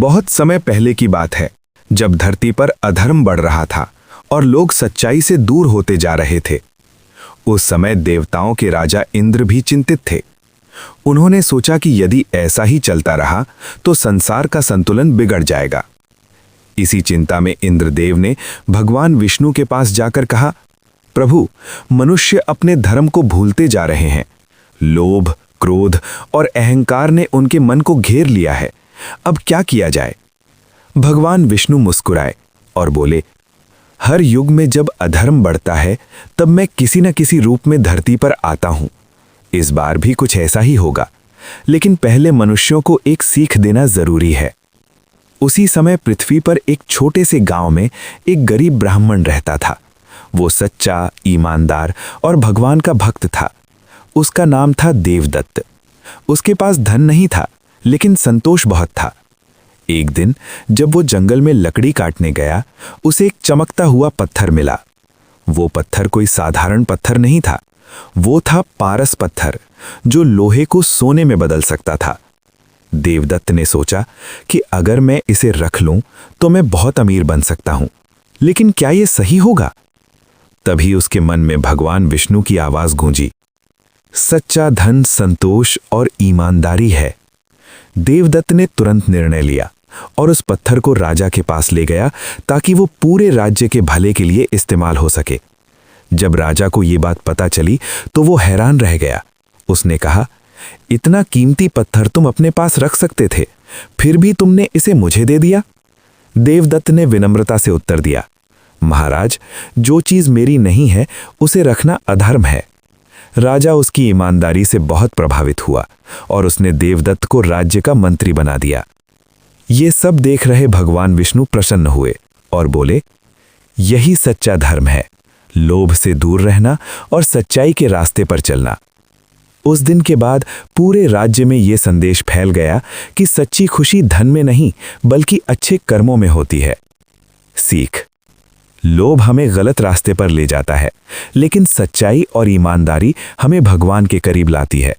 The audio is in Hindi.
बहुत समय पहले की बात है, जब धरती पर अधर्म बढ़ रहा था और लोग सच्चाई से दूर होते जा रहे थे। उस समय देवताओं के राजा इंद्र भी चिंतित थे। उन्होंने सोचा कि यदि ऐसा ही चलता रहा तो संसार का संतुलन बिगड़ जाएगा। इसी चिंता में इंद्रदेव ने भगवान विष्णु के पास जाकर कहा, प्रभु, मनुष्य अपने धर्म को भूलते जा रहे हैं। लोभ, क्रोध और अहंकार ने उनके मन को घेर लिया है। अब क्या किया जाए? भगवान विष्णु मुस्कुराए और बोले, हर युग में जब अधर्म बढ़ता है तब मैं किसी न किसी रूप में धरती पर आता हूं। इस बार भी कुछ ऐसा ही होगा, लेकिन पहले मनुष्यों को एक सीख देना जरूरी है। उसी समय पृथ्वी पर एक छोटे से गांव में एक गरीब ब्राह्मण रहता था। वो सच्चा, ईमानदार और भगवान का भक्त था। उसका नाम था देवदत्त। उसके पास धन नहीं था, लेकिन संतोष बहुत था। एक दिन जब वो जंगल में लकड़ी काटने गया, उसे एक चमकता हुआ पत्थर मिला। वो पत्थर कोई साधारण पत्थर नहीं था। वो था पारस पत्थर, जो लोहे को सोने में बदल सकता था। देवदत्त ने सोचा कि अगर मैं इसे रख लूं तो मैं बहुत अमीर बन सकता हूं, लेकिन क्या ये सही होगा? तभी उसके मन में भगवान विष्णु की आवाज गूंजी, सच्चा धन संतोष और ईमानदारी है। देवदत्त ने तुरंत निर्णय लिया और उस पत्थर को राजा के पास ले गया ताकि वो पूरे राज्य के भले के लिए इस्तेमाल हो सके। जब राजा को ये बात पता चली तो वो हैरान रह गया। उसने कहा, इतना कीमती पत्थर तुम अपने पास रख सकते थे, फिर भी तुमने इसे मुझे दे दिया। देवदत्त ने विनम्रता से उत्तर दिया, महाराज, जो चीज मेरी नहीं है उसे रखना अधर्म है। राजा उसकी ईमानदारी से बहुत प्रभावित हुआ और उसने देवदत्त को राज्य का मंत्री बना दिया। ये सब देख रहे भगवान विष्णु प्रसन्न हुए और बोले, यही सच्चा धर्म है, लोभ से दूर रहना और सच्चाई के रास्ते पर चलना। उस दिन के बाद पूरे राज्य में ये संदेश फैल गया कि सच्ची खुशी धन में नहीं बल्कि अच्छे कर्मों में होती है। सीख: लोभ हमें गलत रास्ते पर ले जाता है, लेकिन सच्चाई और ईमानदारी हमें भगवान के करीब लाती है।